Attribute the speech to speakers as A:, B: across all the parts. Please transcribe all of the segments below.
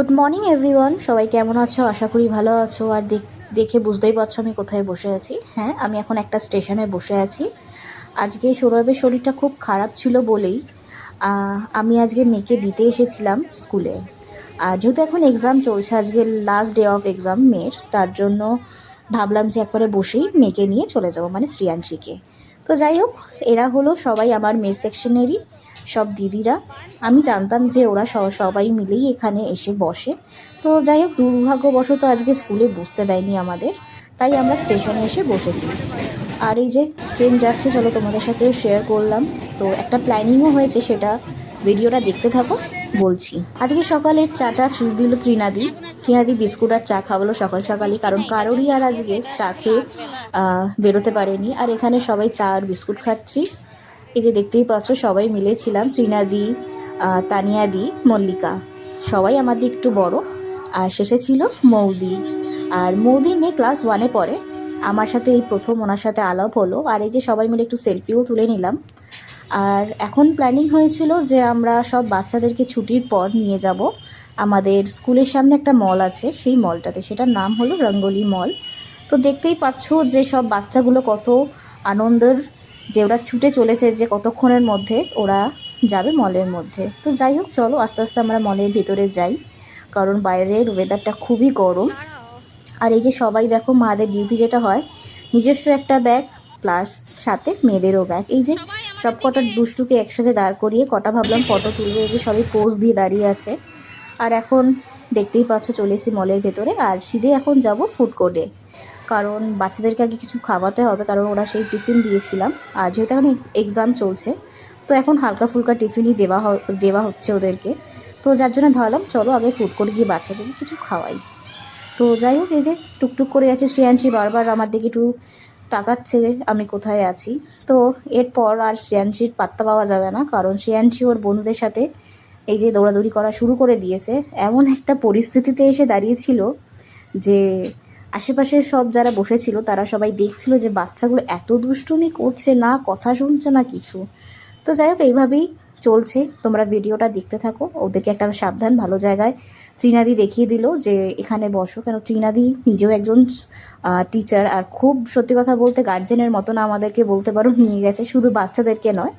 A: Good morning everyone, সবাই কেমন আছো? আশা করি ভালো আছো। আর দেখে বুঝতেই পারছো আমি কোথায় বসে আছি। হ্যাঁ, আমি এখন একটা স্টেশনে বসে আছি। আজকে সৌরভের শরীরটা খুব খারাপ ছিল বলেই আমি আজকে মেয়েকে দিতে এসেছিলাম স্কুলে। আর যেহেতু এখন এক্সাম চলছে, আজকে লাস্ট ডে অফ এক্সাম মেয়ের, তার জন্য ভাবলাম যে একবারে বসেই মেয়েকে নিয়ে চলে যাবো, মানে শ্রিয়াংশীকে। তো যাই হোক, এরা হলো সবাই আমার মেয়ের সেকশনেরই সব দিদিরা। আমি জানতাম যে ওরা সবাই মিলেই এখানে এসে বসে। তো যাই হোক, দুর্ভাগ্যবশত আজকে স্কুলে বসতে দেয়নি আমাদের, তাই আমরা স্টেশনে এসে বসেছি। আর এই যে ট্রেন যাচ্ছে, চলো তোমাদের সাথেও শেয়ার করলাম। তো একটা প্ল্যানিংও হয়েছে, সেটা ভিডিওটা দেখতে থাকো, বলছি। আজকে সকালের চাটা দিল ত্রিনাদি। ত্রিনাদি বিস্কুট আর চা খাওয়ালো সকাল সকালই, কারণ কারোরই আর আজকে চা খেয়ে বেরোতে পারেনি। আর এখানে সবাই চা আর বিস্কুট খাচ্ছি। এই যে দেখতেই পাচ্ছ, সবাই মিলেছিলাম, ত্রিনাদি, তানিয়াদি, মল্লিকা, সবাই আমাদের একটু বড়। আর শেষে ছিল মৌদি। আর মৌদির মেয়ে ক্লাস 1-এ পড়ে। আমার সাথে এই প্রথম ওনার সাথে আলাপ হলো। আর এই যে সবাই মিলে একটু সেলফিও তুলে নিলাম। আর এখন প্ল্যানিং হয়েছিল যে আমরা সব বাচ্চাদেরকে ছুটির পর নিয়ে যাব আমাদের স্কুলের সামনে একটা মল আছে, সেই মলটাতে। সেটার নাম হলো রঙ্গোলি মল। তো দেখতেই পাচ্ছ যে সব বাচ্চাগুলো কত আনন্দের, যে ওরা ছুটে চলেছে যে কতক্ষণের মধ্যে ওরা যাবে মলের মধ্যে। তো যাই হোক, চলো আস্তে আস্তে আমরা মলের ভিতরে যাই, কারণ বাইরের ওয়েদারটা খুবই গরম। আর এই যে সবাই দেখো, মাদের ডিউটি যেটা হয়, নিজস্ব একটা ব্যাগ প্লাস সাথে মেয়েদেরও ব্যাগ। এই যে সব কটা দুষ্টুকে একসাথে দাঁড় করিয়ে কটা ভাবলাম ফটো তুলবে, এই যে সবাই পোজ দিয়ে দাঁড়িয়ে আছে। আর এখন দেখতেই পাচ্ছ চলে এসেছি মলের ভেতরে। আর সিধে এখন যাব ফুড কোর্টে, কারণ বাচ্চাদেরকে আগে কিছু খাওয়াতে হবে, কারণ ওরা সেই টিফিন দিয়েছিলাম। আর যেহেতু এখন এক্সাম চলছে, তো এখন হালকা ফুলকা টিফিনই দেওয়া হচ্ছে ওদেরকে। তো যার জন্য ভাবলাম চলো আগে ফুড কোর্টে গিয়ে বাচ্চাদেরকে কিছু খাওয়াই। তো যাই হোক, এই যে টুকটুক করে আছে শ্রেয়াংশী, বারবার আমার দিকে একটু তাকাচ্ছে আমি কোথায় আছি। তো এরপর আর শ্রেয়াংশীর পাত্তা পাওয়া যাবে না, কারণ শ্রেয়াংশী ওর বন্ধুদের সাথে এই যে দৌড়াদৌড়ি করা শুরু করে দিয়েছে। এমন একটা পরিস্থিতিতে এসে দাঁড়িয়েছিল যে আশেপাশের সব যারা বসেছিল তারা সবাই দেখছিল যে বাচ্চাগুলো এত দুষ্টুমি করছে, না কথা শুনছে না কিছু। তো যাই হোক, এইভাবেই চলছে। তোমরা ভিডিওটা দেখতে থাকো। ওদেরকে একটা সাবধান ভালো জায়গায় ত্রিনাদি দেখিয়ে দিল যে এখানে বসো, কেন ত্রিনাদি নিজেও একজন টিচার। আর খুব সত্যি কথা বলতে গার্জেনের মতন আমাদেরকে বলতে পারো নিয়ে গেছে, শুধু বাচ্চাদেরকে নয়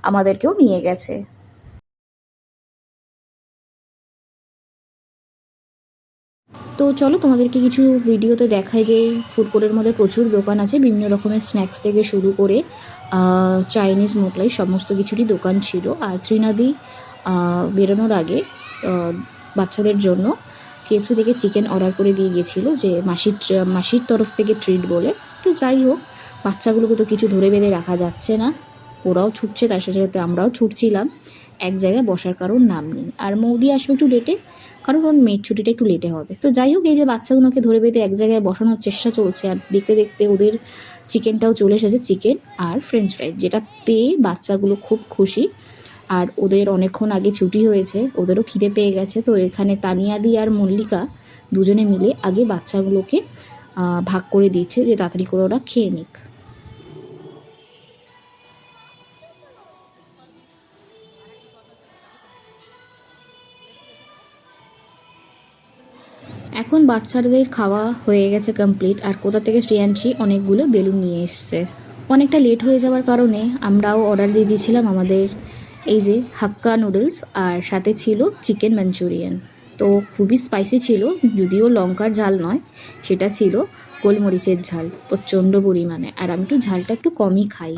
A: আমাদেরকেও নিয়ে গেছে। তো চলো তোমাদেরকে কিছু ভিডিওতে দেখায় যে ফুড কোর্টের মধ্যে প্রচুর দোকান আছে, বিভিন্ন রকমের স্ন্যাক্স থেকে শুরু করে চাইনিজ মোগলাই সমস্ত কিছুরই দোকান ছিল। আর ত্রিনাদি বেরোনোর আগে বাচ্চাদের জন্য কেএফসি থেকে চিকেন অর্ডার করে দিয়ে গেছিলো, যে মাসির তরফ থেকে ট্রিট বলে। তো যাই হোক, বাচ্চাগুলোকে তো কিছু ধরে বেঁধে রাখা যাচ্ছে না, ওরাও ছুটছে, তার সাথে সাথে আমরাও ছুটছিলাম। এক জায়গায় বসার কারণ নাম নেই। আর মৌদি আসবে একটু লেটে, কারণ ওর মেয়ের ছুটিটা একটু লেটে হবে। তো যাই হোক, এই যে বাচ্চাগুলোকে ধরে বেঁধে এক জায়গায় বসানোর চেষ্টা চলছে। আর দেখতে দেখতে ওদের চিকেনটাও চলে এসেছে, চিকেন আর ফ্রেঞ্চ ফ্রাই, যেটা পেয়ে বাচ্চাগুলো খুব খুশি। আর ওদের অনেকক্ষণ আগে ছুটি হয়েছে, ওদেরও খিদে পেয়ে গেছে। তো এখানে তানিয়াদি আর মল্লিকা দুজনে মিলে আগে বাচ্চাগুলোকে ভাগ করে দিচ্ছে, যে তাড়াতাড়ি করে ওরা খেয়ে নিক। এখন বাচ্চাদের খাওয়া হয়ে গেছে কমপ্লিট। আর কোথা থেকে শ্রেয়াংশী অনেকগুলো বেলুন নিয়ে এসছে। অনেকটা লেট হয়ে যাওয়ার কারণে আমরাও অর্ডার দিয়ে দিয়েছিলাম আমাদের এই যে হাক্কা নুডলস, আর সাথে ছিল চিকেন মাঞ্চুরিয়ান। তো খুবই স্পাইসি ছিল, যদিও লঙ্কার ঝাল নয়, সেটা ছিল গোলমরিচের ঝাল প্রচণ্ড পরিমাণে। আর আমি একটু ঝালটা একটু কমই খাই।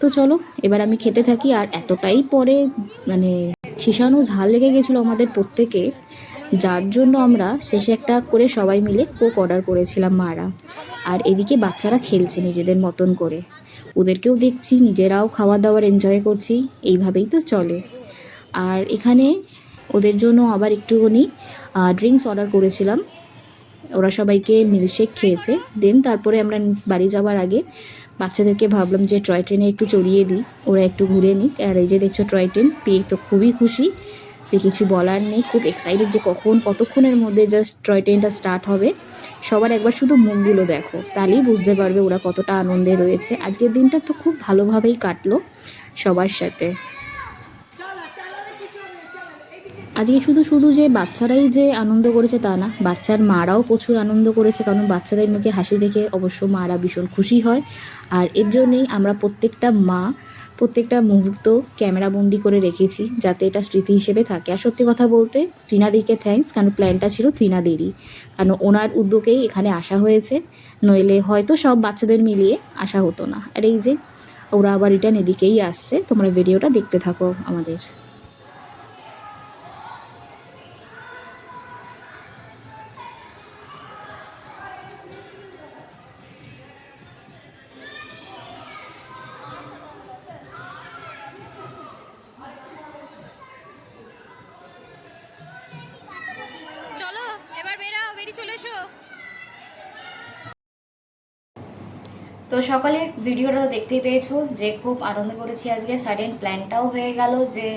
A: তো চলো এবার আমি খেতে থাকি। আর এতটাই পরে মানে শিশানো ঝাল লেগে গেছিলো আমাদের প্রত্যেকে, যার জন্য আমরা শেষে একটা করে সবাই মিলে কোক অর্ডার করেছিলাম মারা। আর এদিকে বাচ্চারা খেলছে নিজেদের মতন করে, ওদেরকেও দেখছি, নিজেরাও খাওয়া দাওয়ার এনজয় করছি। এইভাবেই তো চলে। আর এখানে ওদের জন্য আবার একটুখানি ড্রিঙ্কস অর্ডার করেছিলাম। ওরা সবাইকে মিল্কশেক খেয়েছে। দেন তারপরে আমরা বাড়ি যাওয়ার আগে বাচ্চাদেরকে ভাবলাম যে টয় ট্রেনে একটু চড়িয়ে দিই, ওরা একটু ঘুরে নিক। আর এই যে দেখছো টয় ট্রেন পেয়ে তো খুবই খুশি, যে কিছু বলার নেই, খুব এক্সাইটেড যে কতক্ষণের মধ্যে জাস্ট টয় ট্রেনটা স্টার্ট হবে। সবার একবার শুধু মুখগুলো দেখো, তাহলেই বুঝতে পারবে ওরা কতটা আনন্দে রয়েছে। আজকের দিনটা তো খুব ভালোভাবেই কাটলো সবার সাথে। আজকে শুধু শুধু যে বাচ্চারাই যে আনন্দ করেছে তা না, বাচ্চার মারাও প্রচুর আনন্দ করেছে, কারণ বাচ্চাদের মুখে হাসি দেখে অবশ্য মারা ভীষণ খুশি হয়। আর এর জন্যেই আমরা প্রত্যেকটা মা প্রত্যেকটা মুহূর্ত ক্যামেরাবন্দি করে রেখেছি, যাতে এটা স্মৃতি হিসেবে থাকে। আর সত্যি কথা বলতে ত্রিনাদিকে থ্যাঙ্কস, কারণ প্ল্যানটা ছিল ত্রিনাদেরই, কারণ ওনার উদ্যোগেই এখানে আসা হয়েছে, নইলে হয়তো সব বাচ্চাদের মিলিয়ে আসা হতো না। আর এই যে ওরা আবার রিটার্ন এদিকেই আসছে, তোমরা ভিডিওটা দেখতে থাকো আমাদের।
B: চলো এবার বেরাও, বেরিয়ে চলে এসো।
A: তো সকালের ভিডিওটা তো দেখতেই পেয়েছো যে খুব আনন্দ করেছি আজকে। সাডেন প্ল্যানটাও হয়ে গেল যে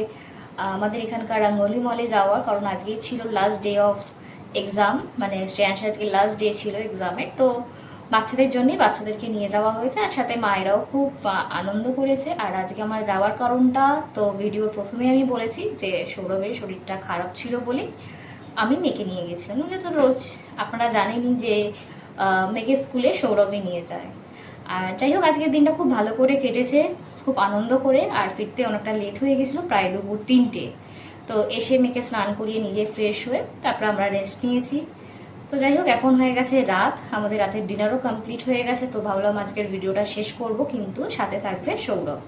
A: আমাদের এখানকার রঙ্গোলি মলে যাওয়ার, কারণ আজকেই ছিল লাস্ট ডে অফ এক্সাম, মানে শ্রেয়াংশ আজকে লাস্ট ডে ছিল এক্সামের। তো বাচ্চাদের জন্যই বাচ্চাদেরকে নিয়ে যাওয়া হয়েছে, আর সাথে মায়েরাও খুব আনন্দ করেছে। আর আজকে আমার যাওয়ার কারণটা তো ভিডিওর প্রথমে আমি বলেছি যে সৌরভের শরীরটা খারাপ ছিল বলে আমি মেয়েকে নিয়ে গেছিলাম। নইলে তো রোজ আপনারা জানেনই যে মেয়েকে স্কুলে সৌরভে নিয়ে যায়। আর যাই হোক আজকের দিনটা খুব ভালো করে কেটেছে, খুব আনন্দ করে। আর ফিরতে অনেকটা লেট হয়ে গেছিলো, প্রায় দুপুর 3টে। তো এসে মেয়েকে স্নান করিয়ে নিজে ফ্রেশ হয়ে তারপর আমরা রেস্ট নিয়েছি। তো যাই হোক এখন হয়ে গেছে রাত, আমাদের রাতের ডিনারও কমপ্লিট হয়ে গেছে। তো ভাবলাম আজকের ভিডিওটা শেষ করব, কিন্তু সাথে থাকবে সৌরভ।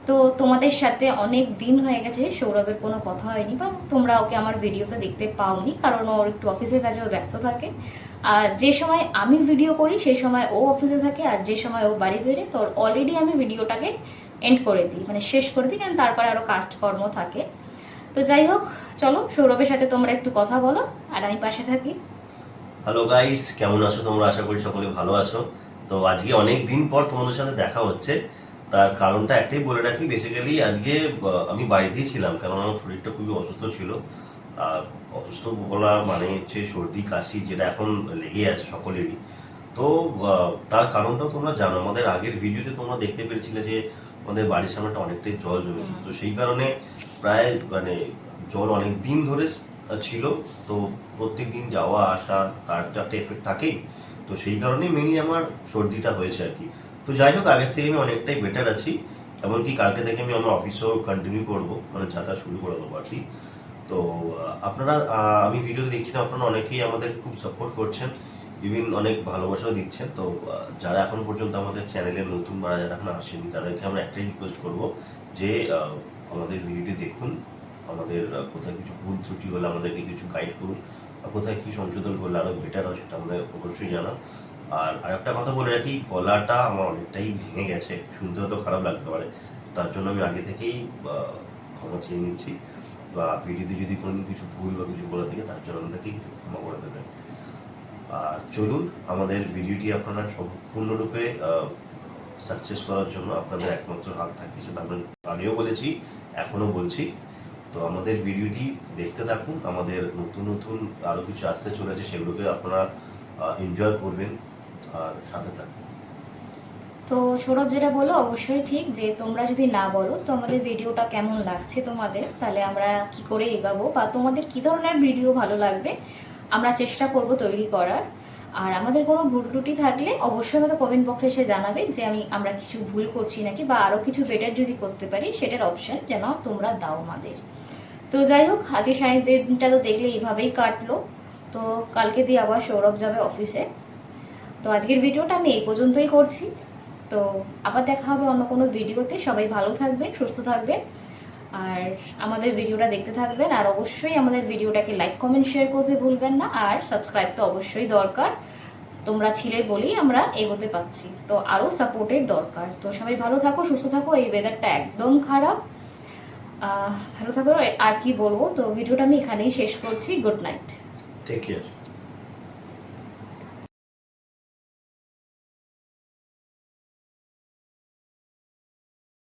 A: তো তোমাদের সাথে অনেক দিন হয়ে গেছে সৌরভের কোনো কথা হয়নি, বা তোমরা ওকে আমার ভিডিওতে দেখতে পাওনি, কারণ ওর একটু অফিসের কাজেও ব্যস্ত থাকে। আর যে সময় আমি ভিডিও করি সেই সময় ও অফিসে থাকে, আর যে সময় ও বাড়ি ফেরে তো অলরেডি আমি ভিডিওটাকে এন্ড করে দিই, মানে শেষ করে দিই, কারণ তারপরে আরও কাজকর্ম থাকে। তো যাই হোক চলো সৌরভের সাথে তোমরা একটু কথা বলো, আর আমি পাশে থাকি।
C: হ্যালো গাইস, কেমন আছো তোমরা? আশা করি সকলে ভালো আছো। তো আজকে অনেক দিন পর তোমাদের সাথে দেখা হচ্ছে। তার কারণটা একটাই বলে রাখি, বেসিক্যালি আজকে আমি বাড়িতেই ছিলাম, কারণ আমার শরীরটা খুবই অসুস্থ ছিল। আর অসুস্থ বলা মানে হচ্ছে সর্দি কাশি, যেটা এখন লেগে আছে সকলেরই। তো তার কারণটাও তোমরা জানো, আমাদের আগের ভিডিওতে তোমরা দেখতে পেরেছিলে যে আমাদের বাড়ির সামনেটা অনেকটাই জল জমেছিল। তো সেই কারণে প্রায় মানে জল অনেক দিন ধরে ছিল। তো প্রত্যেক দিন যাওয়া আসা তার তো একটা এফেক্ট থাকেই। তো সেই কারণেই মেনলি আমার সর্দিটা হয়েছে আর কি। তো যাই হোক আগের থেকে আমি অনেকটাই বেটার আছি। এমনকি কালকে থেকে আমি আমার অফিসেও কন্টিনিউ করবো, মানে যাতায়াত শুরু করে দেবো আর কি। তো আপনারা আমি ভিডিও দেখছেন, আপনারা অনেকেই আমাদের খুব সাপোর্ট করছেন, ইভিন অনেক ভালোবাসাও দিচ্ছেন। তো যারা এখন পর্যন্ত আমাদের চ্যানেলে নতুন বা যারা এখন আসেনি, তাদেরকে আমরা একটাই রিকোয়েস্ট করবো যে আমাদের ভিডিওটি দেখুন, আমাদের কোথায় কিছু ভুল ত্রুটি হলে আমাদেরকে কিছু গাইড করুন, বা কোথায় কি সংশোধন করলে আরও বেটার হয় সেটা আমাদের অবশ্যই জানান। আর আরেকটা কথা বলে রাখি, গলাটা আমার অনেকটাই ভেঙে গেছে, শুনতে হয়তো খারাপ লাগতে পারে, তার জন্য আমি আগে থেকেই ক্ষমা চেয়ে নিচ্ছি। বা ভিডিওতে যদি কোনো কিছু ভুল বা কিছু বলে থাকে তার জন্য আমাদেরকে কিছু ক্ষমা করে দেবেন। আর চলুন, আমাদের ভিডিওটি আপনারা সম্পূর্ণরূপে সাকসেস করার জন্য আপনাদের একমাত্র হাত থাকে, সেটা আমরা আগেও বলেছি, এখনও বলছি। তো আমাদের ভিডিওটি দেখতে থাকুন, আমাদের নতুন নতুন আরও কিছু আসতে চলেছে, সেগুলোকে আপনারা এনজয় করবেন আর সাথে থাকুন।
A: তো সৌরভ যেটা বলো অবশ্যই ঠিক, যে তোমরা যদি না বলো তো আমাদের ভিডিওটা কেমন লাগছে তোমাদের, তাহলে আমরা কি করে এগাবো, বা তোমাদের কী ধরনের ভিডিও ভালো লাগবে আমরা চেষ্টা করব তৈরি করার। আর আমাদের কোনো ভুল ত্রুটি থাকলে অবশ্যই আমাদের কমেন্ট বক্সে এসে জানাবে যে আমরা কিছু ভুল করছি নাকি, বা আরও কিছু বেটার যদি করতে পারি সেটার অপশান যেন তোমরা দাও আমাদের। তো যাই হোক আজকে সারাদিনটা তো দেখলে এইভাবেই কাটলো। তো কালকে দিয়ে আবার সৌরভ যাবে অফিসে। তো আজকের ভিডিওটা আমি এই পর্যন্তই করছি। তো আবার দেখা হবে অন্য কোনো ভিডিওতে। সবাই ভালো থাকবেন, সুস্থ থাকবেন, আর আমাদের ভিডিওটা দেখতে থাকবেন। আর অবশ্যই আমাদের ভিডিওটাকে লাইক কমেন্ট শেয়ার করতে ভুলবেন না। আর সাবস্ক্রাইব তো অবশ্যই দরকার, তোমরা ছিলে বলেই আমরা এগোতে পাচ্ছি, তো আরও সাপোর্টের দরকার। তো সবাই ভালো থাকো, সুস্থ থাকো, এই ওয়েদারটা একদম খারাপ, ভালো থাকো। আর কি বলবো, তো ভিডিওটা আমি এখানেই শেষ করছি। Good night,
C: take care.